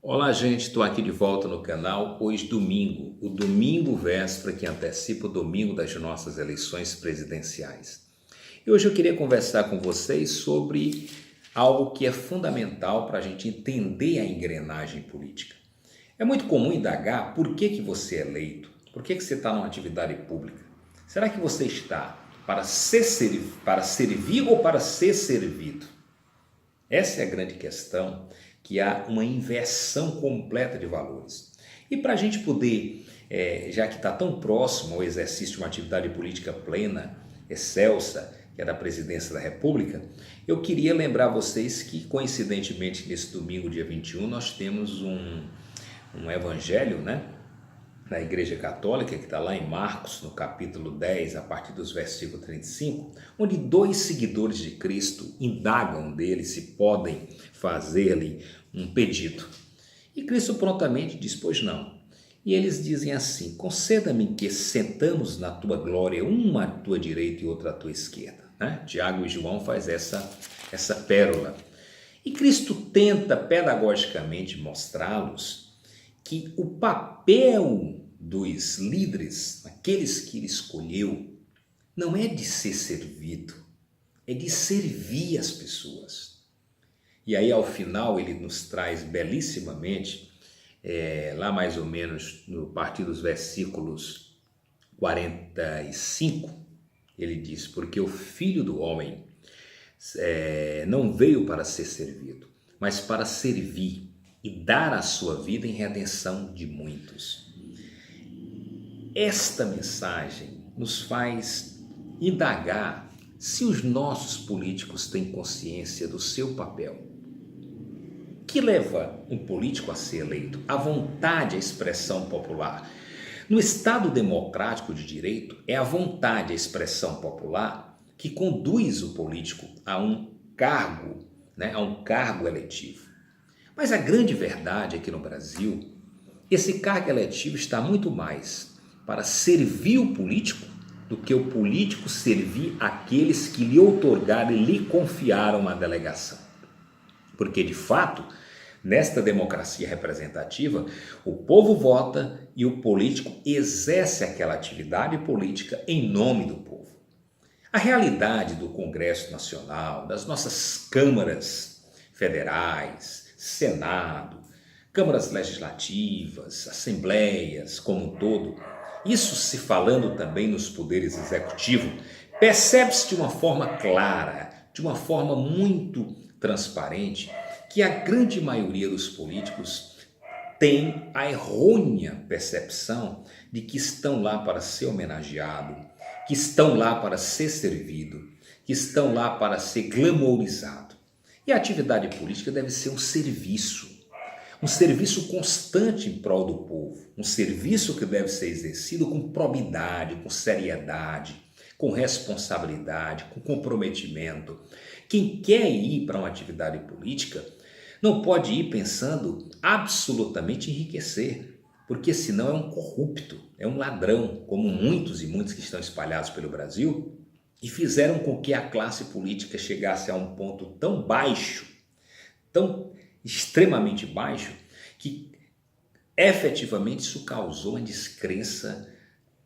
Olá, gente, estou aqui de volta no canal. Hoje, domingo, o domingo véspera que antecipa o domingo das nossas eleições presidenciais. E hoje eu queria conversar com vocês sobre algo que é fundamental para a gente entender a engrenagem política. É muito comum indagar por que você é eleito, por que você está numa atividade pública. Será que você está para servir ou para ser servido? Essa é a grande questão, que há uma inversão completa de valores. E para a gente poder, já que está tão próximo ao exercício de uma atividade política plena, excelsa, que é da presidência da República, eu queria lembrar vocês que, coincidentemente, nesse domingo, dia 21, nós temos um evangelho, né? Na Igreja Católica, que está lá em Marcos, no capítulo 10, a partir dos versículos 35, onde dois seguidores de Cristo indagam dele se podem fazer-lhe um pedido. E Cristo prontamente diz, pois não. E eles dizem assim, conceda-me que sentamos na tua glória, uma à tua direita e outra à tua esquerda. Né? Tiago e João faz essa pérola. E Cristo tenta pedagogicamente mostrá-los que o papel dos líderes, aqueles que ele escolheu, não é de ser servido, é de servir as pessoas. E aí ao final ele nos traz belíssimamente, lá mais ou menos no partir dos versículos 45, ele diz, porque o Filho do Homem não veio para ser servido, mas para servir e dar a sua vida em redenção de muitos. Esta mensagem nos faz indagar se os nossos políticos têm consciência do seu papel. O que leva um político a ser eleito? A vontade, a expressão popular. No Estado democrático de direito, é a vontade, a expressão popular que conduz o político a um cargo, né, a um cargo eletivo. Mas a grande verdade é que no Brasil, esse cargo eletivo está muito mais para servir o político do que o político servir aqueles que lhe outorgaram e lhe confiaram uma delegação. Porque, de fato, nesta democracia representativa, o povo vota e o político exerce aquela atividade política em nome do povo. A realidade do Congresso Nacional, das nossas câmaras federais, Senado, câmaras legislativas, assembleias como um todo, isso se falando também nos poderes executivos, percebe-se de uma forma clara, de uma forma muito transparente, que a grande maioria dos políticos tem a errônea percepção de que estão lá para ser homenageado, que estão lá para ser servido, que estão lá para ser glamourizado. E a atividade política deve ser um serviço constante em prol do povo, um serviço que deve ser exercido com probidade, com seriedade, com responsabilidade, com comprometimento. Quem quer ir para uma atividade política não pode ir pensando absolutamente em enriquecer, porque senão é um corrupto, é um ladrão, como muitos e muitos que estão espalhados pelo Brasil e fizeram com que a classe política chegasse a um ponto tão baixo, tão extremamente baixo, que efetivamente isso causou uma descrença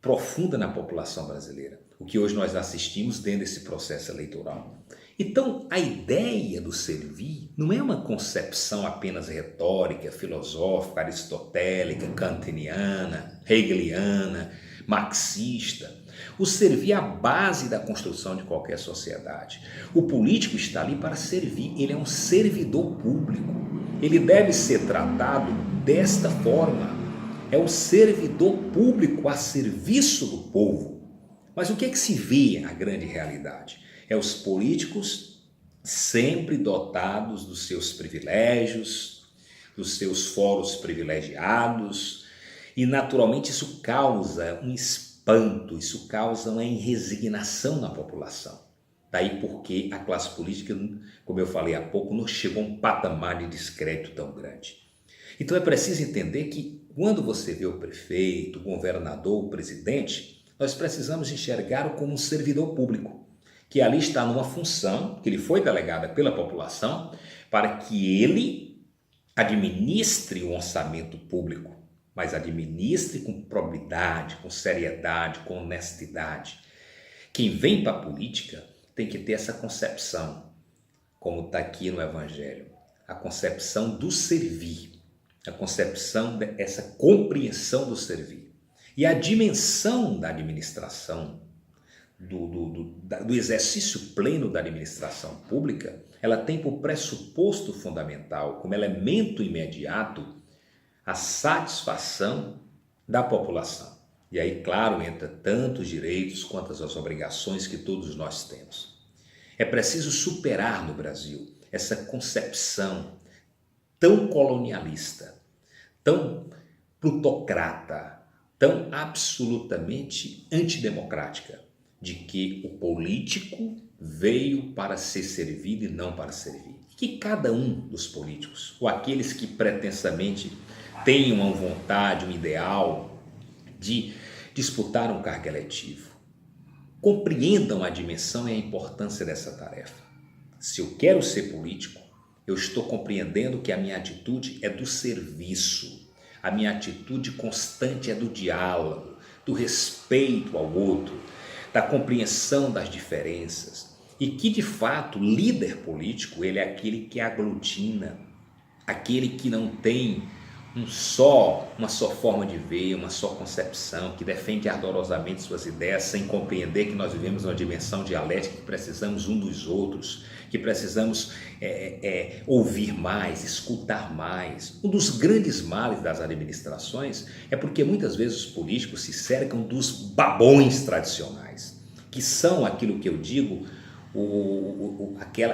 profunda na população brasileira, o que hoje nós assistimos dentro desse processo eleitoral. Então, a ideia do servir não é uma concepção apenas retórica, filosófica, aristotélica, kantiniana, hegeliana, marxista. O servir é a base da construção de qualquer sociedade. O político está ali para servir, ele é um servidor público. Ele deve ser tratado desta forma. É um servidor público a serviço do povo. Mas o que é que se vê a grande realidade? É os políticos sempre dotados dos seus privilégios, dos seus fóruns privilegiados, e naturalmente isso causa um espanto, isso causa uma resignação na população. Daí porque a classe política, como eu falei há pouco, não chegou a um patamar de descrédito tão grande. Então é preciso entender que quando você vê o prefeito, o governador, o presidente, nós precisamos enxergá-lo como um servidor público, que ali está numa função que lhe foi delegada pela população para que ele administre o orçamento público, mas administre com probidade, com seriedade, com honestidade. Quem vem para a política tem que ter essa concepção, como está aqui no Evangelho, a concepção do servir, a concepção dessa compreensão do servir. E a dimensão da administração, do exercício pleno da administração pública, ela tem por pressuposto fundamental, como elemento imediato, a satisfação da população. E aí, claro, entra tanto os direitos quanto as obrigações que todos nós temos. É preciso superar no Brasil essa concepção tão colonialista, tão plutocrata, tão absolutamente antidemocrática, de que o político veio para ser servido e não para servir. E que cada um dos políticos, ou aqueles que pretensamente tenham uma vontade, um ideal de disputar um cargo eletivo, compreendam a dimensão e a importância dessa tarefa. Se eu quero ser político, eu estou compreendendo que a minha atitude é do serviço, a minha atitude constante é do diálogo, do respeito ao outro, da compreensão das diferenças, e que de fato o líder político ele é aquele que aglutina, aquele que não tem uma só forma de ver, uma só concepção, que defende ardorosamente suas ideias sem compreender que nós vivemos uma dimensão dialética, que precisamos um dos outros, que precisamos ouvir mais, escutar mais. Um dos grandes males das administrações é porque muitas vezes os políticos se cercam dos babões tradicionais, que são aquilo que eu digo,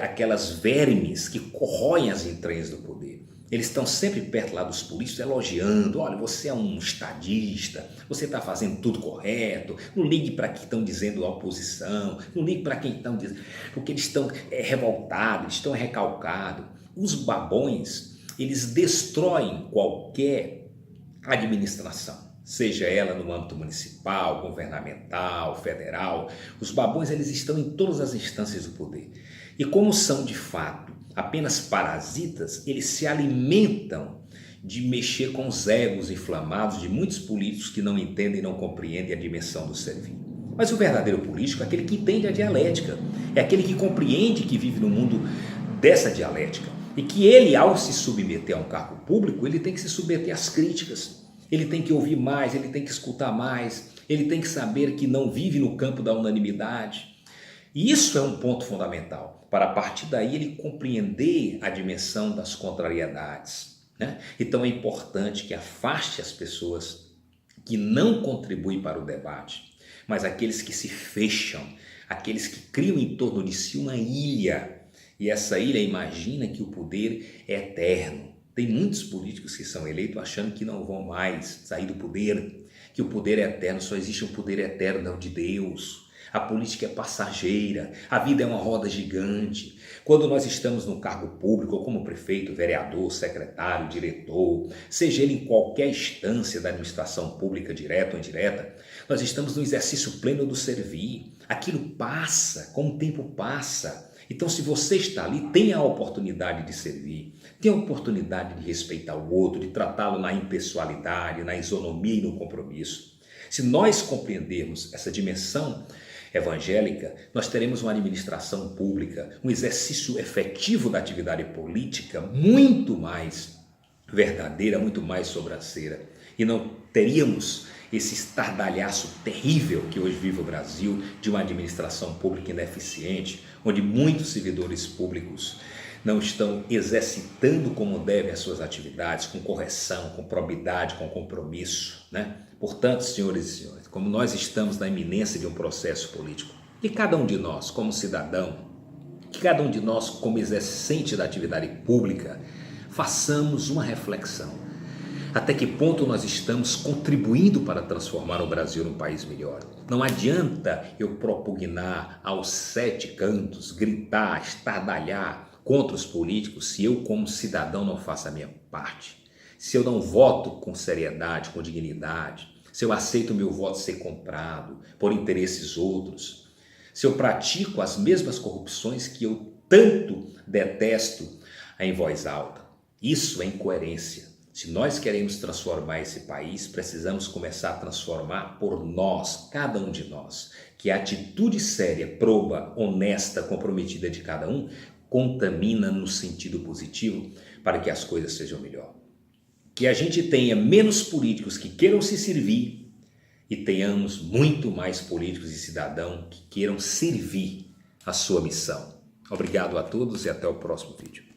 aquelas vermes que corroem as entranhas do poder. Eles estão sempre perto lá dos políticos elogiando, olha, você é um estadista, você está fazendo tudo correto, não ligue para quem estão dizendo a oposição, não ligue para quem estão dizendo, porque eles estão revoltados, eles estão recalcados. Os babões, eles destroem qualquer administração, seja ela no âmbito municipal, governamental, federal. Os babões, eles estão em todas as instâncias do poder. E como são de fato apenas parasitas, eles se alimentam de mexer com os egos inflamados de muitos políticos que não entendem e não compreendem a dimensão do servir. Mas o verdadeiro político é aquele que entende a dialética, é aquele que compreende que vive no mundo dessa dialética e que ele, ao se submeter a um cargo público, ele tem que se submeter às críticas, ele tem que ouvir mais, ele tem que escutar mais, ele tem que saber que não vive no campo da unanimidade. E isso é um ponto fundamental, para a partir daí ele compreender a dimensão das contrariedades, né? Então é importante que afaste as pessoas que não contribuem para o debate, mas aqueles que se fecham, aqueles que criam em torno de si uma ilha, e essa ilha imagina que o poder é eterno. Tem muitos políticos que são eleitos achando que não vão mais sair do poder, que o poder é eterno, só existe um poder eterno, é o de Deus. A política é passageira, a vida é uma roda gigante. Quando nós estamos no cargo público, ou como prefeito, vereador, secretário, diretor, seja ele em qualquer instância da administração pública, direta ou indireta, nós estamos no exercício pleno do servir. Aquilo passa, como o tempo passa. Então, se você está ali, tenha a oportunidade de servir, tenha a oportunidade de respeitar o outro, de tratá-lo na impessoalidade, na isonomia e no compromisso. Se nós compreendermos essa dimensão evangélica, nós teremos uma administração pública, um exercício efetivo da atividade política muito mais verdadeira, muito mais sobranceira, e não teríamos esse estardalhaço terrível que hoje vive o Brasil, de uma administração pública ineficiente, onde muitos servidores públicos não estão exercitando como devem as suas atividades, com correção, com probidade, com compromisso, né? Portanto, senhores e senhores, como nós estamos na iminência de um processo político, que cada um de nós, como cidadão, que cada um de nós, como exercente da atividade pública, façamos uma reflexão. Até que ponto nós estamos contribuindo para transformar o Brasil num país melhor? Não adianta eu propugnar aos 7 cantos, gritar, estardalhar contra os políticos se eu, como cidadão, não faço a minha parte. Se eu não voto com seriedade, com dignidade, se eu aceito o meu voto ser comprado por interesses outros, se eu pratico as mesmas corrupções que eu tanto detesto em voz alta. Isso é incoerência. Se nós queremos transformar esse país, precisamos começar a transformar por nós, cada um de nós. Que a atitude séria, proba, honesta, comprometida de cada um contamina no sentido positivo para que as coisas sejam melhor. Que a gente tenha menos políticos que queiram se servir e tenhamos muito mais políticos e cidadãos que queiram servir a sua missão. Obrigado a todos e até o próximo vídeo.